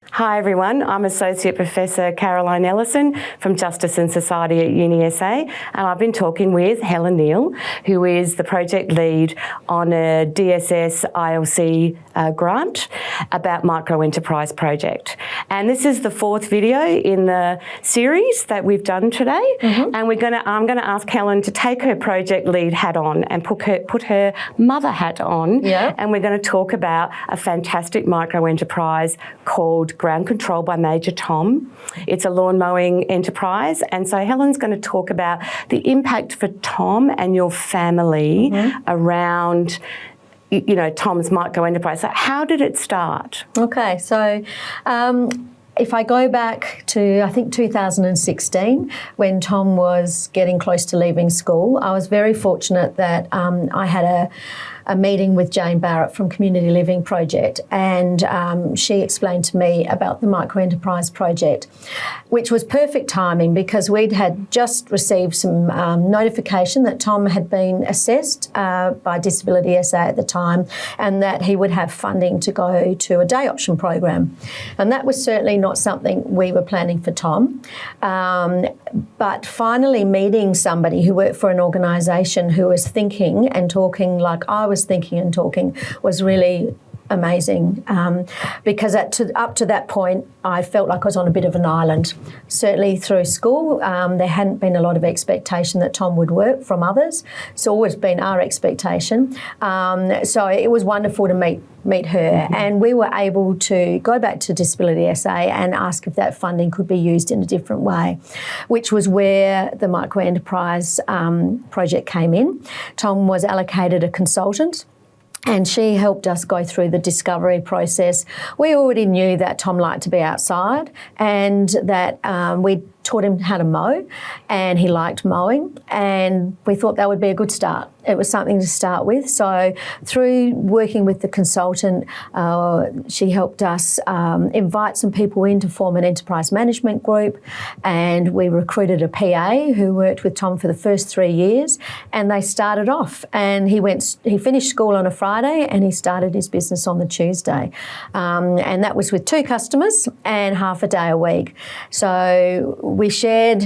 Hi everyone, I'm Associate Professor Caroline Ellison from Justice and Society at UniSA, and I've been talking with Helen Neale, who is the project lead on a DSS ILC grant about microenterprise project. And this is the fourth video in the series that we've done today, and I'm going to ask Helen to take her project lead hat on and put her mother hat on, and we're going to talk about a fantastic microenterprise called Ground Control by Major Tom. It's a lawn mowing enterprise, and so Helen's going to talk about the impact for Tom and your family around, you know, Tom's microenterprise. So how did it start? Okay, so if I go back to, I think, 2016, when Tom was getting close to leaving school, I was very fortunate that I had a meeting with Jane Barrett from Community Living Project, and she explained to me about the microenterprise project, which was perfect timing because we'd had just received some notification that Tom had been assessed by Disability SA at the time, and that he would have funding to go to a day option program. And that was certainly not something we were planning for Tom. But finally meeting somebody who worked for an organisation who was thinking and talking like I was thinking and talking was really amazing, because up to that point I felt like I was on a bit of an island. Certainly through school there hadn't been a lot of expectation that Tom would work from others. It's always been our expectation. So it was wonderful to meet her, and we were able to go back to Disability SA and ask if that funding could be used in a different way, which was where the microenterprise project came in. Tom was allocated a consultant, and she helped us go through the discovery process. We already knew that Tom liked to be outside, and that we taught him how to mow, and he liked mowing, and we thought that would be a good start. It was something to start with. So through working with the consultant, she helped us invite some people in to form an enterprise management group, and we recruited a PA who worked with Tom for the first 3 years, and they started off, and he finished school on a Friday and he started his business on the Tuesday. And that was with 2 customers and half a day a week. So we shared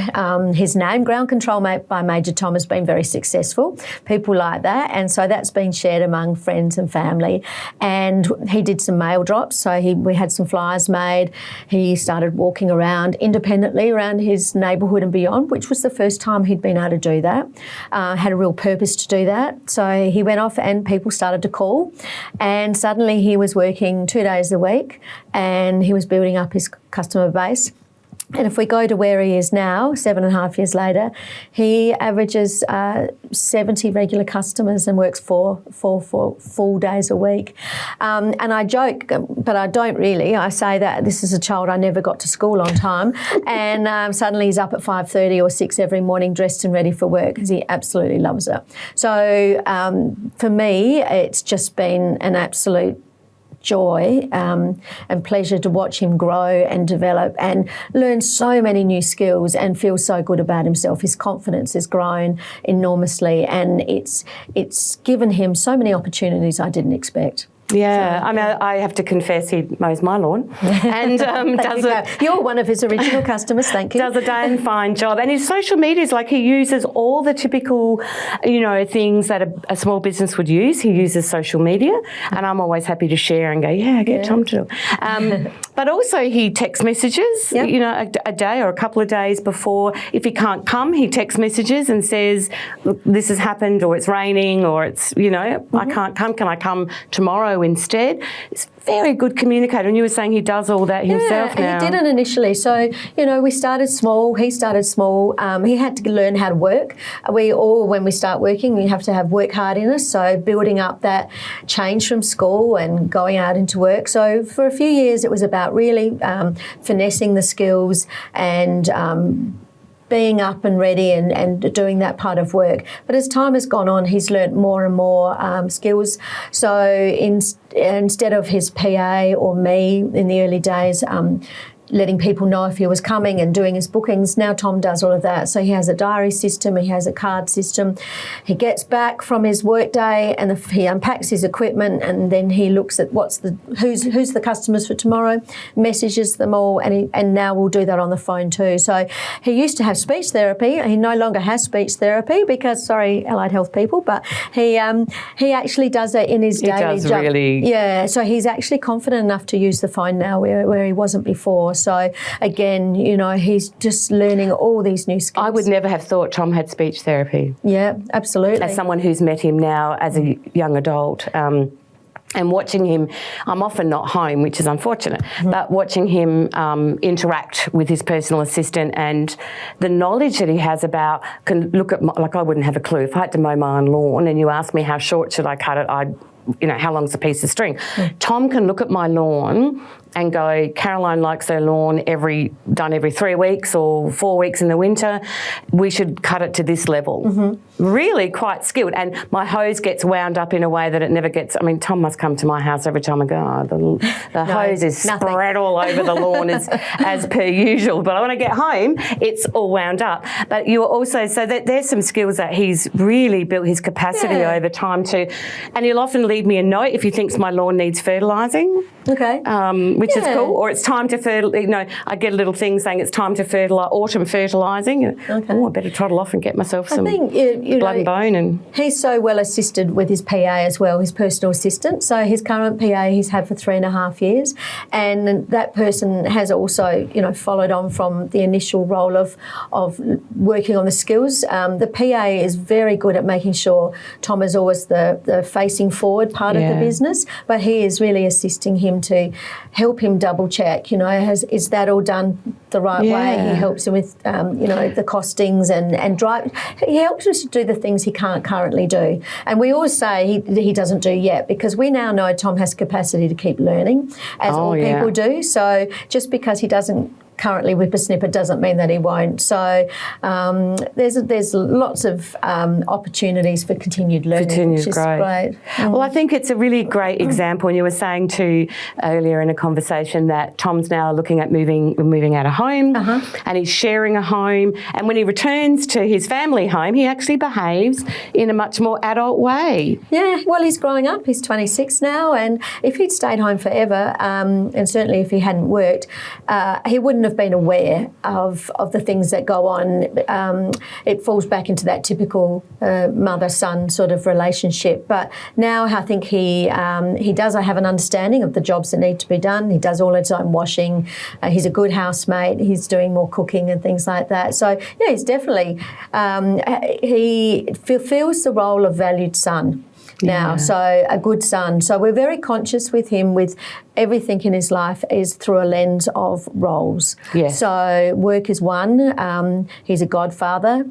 his name. Ground Control by Major Tom has been very successful. People like that, and so that's been shared among friends and family. And he did some mail drops, so we had some flyers made. He started walking around independently around his neighbourhood and beyond, which was the first time he'd been able to do that. Had a real purpose to do that. So he went off and people started to call, and suddenly he was working 2 days a week and he was building up his customer base. And if we go to where he is now, 7.5 years later, he averages 70 regular customers and works four full days a week. And I joke, but I don't really. I say that this is a child I never got to school on time, and suddenly he's up at 5:30 or 6 every morning dressed and ready for work because he absolutely loves it. So for me, it's just been an absolute joy and pleasure to watch him grow and develop and learn so many new skills and feel so good about himself. His confidence has grown enormously, and it's given him so many opportunities I didn't expect. Yeah, so, I mean, I have to confess he mows my lawn, and You're one of his original customers. Thank you. Does a damn fine job, and his social media is like he uses all the typical, you know, things that a small business would use. He uses social media, and I'm always happy to share and go, get Tom to do it. But also he text messages, you know, a day or a couple of days before. If he can't come, he text messages and says, look, this has happened, or it's raining, or it's, you know, I can't come. Can I come tomorrow instead? It's very good communicator, and you were saying he does all that himself now. He didn't initially. So, you know, we started small. He started small. He had to learn how to work. We all, when we start working, we have to have work hard in us. So building up that change from school and going out into work. So for a few years, it was about really finessing the skills and being up and ready and doing that part of work. But as time has gone on, he's learnt more and more skills. So instead of his PA or me in the early days letting people know if he was coming and doing his bookings. Now Tom does all of that. So he has a diary system, he has a card system. He gets back from his work day and he unpacks his equipment, and then he looks at who's the customers for tomorrow, messages them all, and now we'll do that on the phone too. So he used to have speech therapy. He no longer has speech therapy because, sorry, allied health people, but he actually does that in his daily job. Really. Yeah, so he's actually confident enough to use the phone now where he wasn't before. So again, he's just learning all these new skills. I would never have thought Tom had speech therapy. Yeah, absolutely. As someone who's met him now as a young adult, and watching him, I'm often not home, which is unfortunate, but watching him interact with his personal assistant and the knowledge that he has about, can look at, I wouldn't have a clue. If I had to mow my own lawn and you asked me how short should I cut it, how long's a piece of string? Tom can look at my lawn and go, Caroline likes her lawn done every 3 weeks or 4 weeks in the winter. We should cut it to this level. Really quite skilled. And my hose gets wound up in a way that it never gets. I mean, Tom must come to my house every time I go, the hose is spread all over the lawn as per usual. But when I get home, it's all wound up. But you also, so that there's some skills that he's really built his capacity over time to. And he'll often leave me a note if he thinks my lawn needs fertilising. Okay. Which is cool. Or it's time to fertilise. I get a little thing saying it's time to fertilise, autumn fertilising. Okay. Oh, I better trottle off and get myself some blood and bone. And he's so well assisted with his PA as well, his personal assistant. So his current PA he's had for 3.5 years, and that person has also, followed on from the initial role of working on the skills. The PA is very good at making sure Tom is always the facing forward part of the business, but he is really assisting him to help him double check, is that all done the right way? He helps him with, the costings and drive. He helps us to do the things he can't currently do. And we always say he doesn't do yet, because we now know Tom has capacity to keep learning, as all people do. So just because he doesn't currently whippersnipper doesn't mean that he won't. So there's lots of opportunities for continued learning, which is great. Well, I think it's a really great example. And you were saying too earlier in a conversation that Tom's now looking at moving out of home, and he's sharing a home. And when he returns to his family home, he actually behaves in a much more adult way. Yeah, well, he's growing up. He's 26 now, and if he'd stayed home forever, and certainly if he hadn't worked, he wouldn't have been aware of the things that go on. It falls back into that typical mother-son sort of relationship. But now I think he does have an understanding of the jobs that need to be done. He does all his own washing. He's a good housemate. He's doing more cooking and things like that. So, yeah, he's definitely, he fulfills the role of valued son now, so a good son. So we're very conscious with him with everything in his life is through a lens of roles. Yes. So work is one. He's a godfather.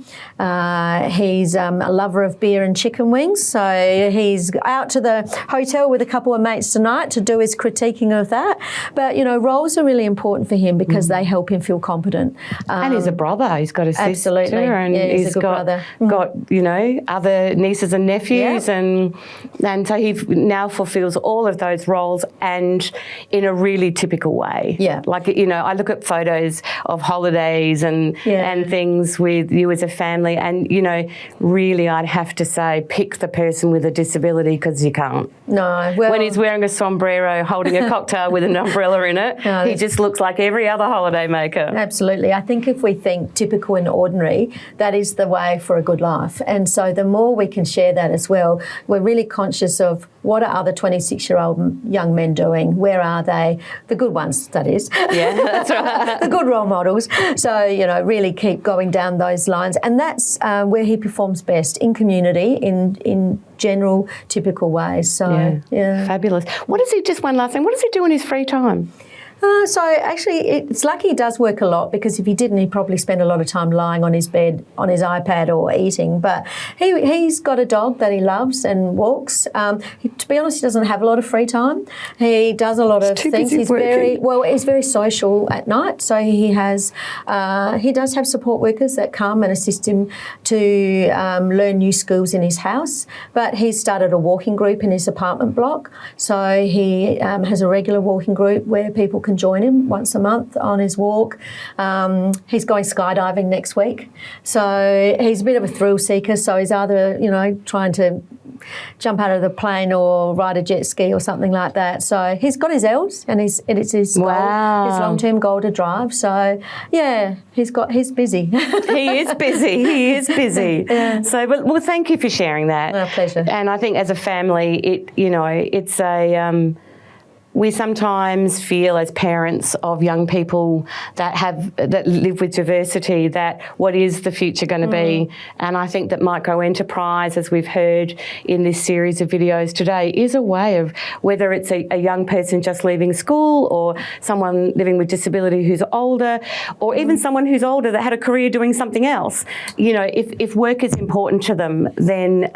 He's a lover of beer and chicken wings. So he's out to the hotel with a couple of mates tonight to do his critiquing of that. But, roles are really important for him because they help him feel competent. And he's a brother. He's got a sister. Absolutely. And he's a good brother. Got, other nieces and nephews. And so he now fulfills all of those roles, and in a really typical way. Yeah. Like, I look at photos of holidays and things with you as a family, and, really I'd have to say pick the person with a disability, because you can't. No. Well, when he's wearing a sombrero, holding a cocktail with an umbrella in it, he just looks like every other holiday maker. Absolutely. I think if we think typical and ordinary, that is the way for a good life. And so the more we can share that as well, we're really conscious of what are other 26-year-old young men doing? Where are they? The good ones, that is. Yeah, that's right. The good role models. So, really keep going down those lines. And that's where he performs best, in community, in general, typical ways. So, yeah. Fabulous. Just one last thing, what does he do in his free time? So actually, it's lucky he does work a lot, because if he didn't, he'd probably spend a lot of time lying on his bed, on his iPad or eating. But he's got a dog that he loves and walks. to be honest, he doesn't have a lot of free time. He does a lot of things. He's very social at night. So he does have support workers that come and assist him to learn new skills in his house. But he's started a walking group in his apartment block. So he has a regular walking group where people can join him once a month on his walk. He's going skydiving next week. So he's a bit of a thrill seeker. So he's either, trying to jump out of the plane or ride a jet ski or something like that. So he's got his L's, and it's his goal, his long-term goal to drive. So yeah, he's busy. He is busy. Yeah. So, well, thank you for sharing that. My pleasure. And I think as a family, it's a. We sometimes feel as parents of young people that live with diversity that what is the future going to be? And I think that micro-enterprise, as we've heard in this series of videos today, is a way of, whether it's a young person just leaving school or someone living with disability who's older, or even someone who's older that had a career doing something else. If work is important to them, then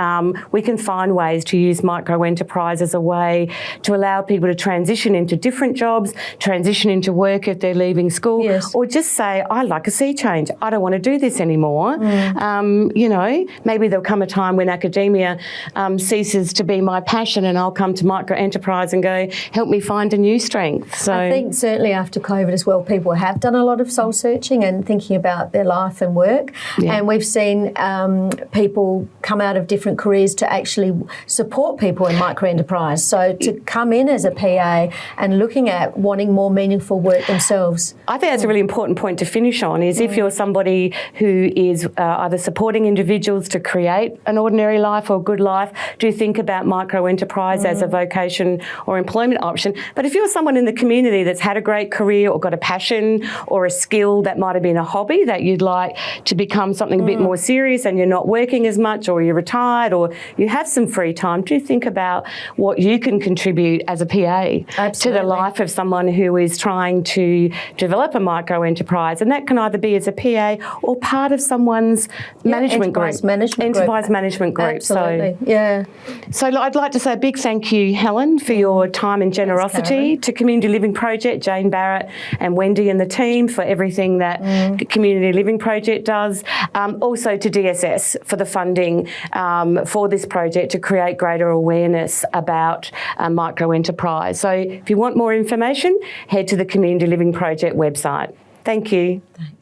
we can find ways to use micro-enterprise as a way to allow people to transition into different jobs, transition into work if they're leaving school, or just say, I'd like a sea change. I don't want to do this anymore. Maybe there'll come a time when academia ceases to be my passion, and I'll come to micro-enterprise and go, help me find a new strength. So I think certainly after COVID as well, people have done a lot of soul searching and thinking about their life and work. Yeah. And we've seen people come out of different careers to actually support people in micro-enterprise. So to come in as a PA and looking at wanting more meaningful work themselves. I think that's a really important point to finish on, is if you're somebody who is either supporting individuals to create an ordinary life or a good life, do think about micro-enterprise as a vocation or employment option. But if you're someone in the community that's had a great career or got a passion or a skill that might have been a hobby that you'd like to become something a bit more serious, and you're not working as much, or you're retired, or you have some free time, do think about what you can contribute as a PA. Absolutely. To the life of someone who is trying to develop a micro-enterprise. And that can either be as a PA or part of someone's management group. Enterprise management group. Absolutely, So I'd like to say a big thank you, Helen, for your time and generosity, to Community Living Project, Jane Barrett and Wendy and the team for everything that Community Living Project does. Also to DSS for the funding for this project to create greater awareness about micro-enterprise. So if you want more information, head to the Community Living Project website. Thank you. Thanks.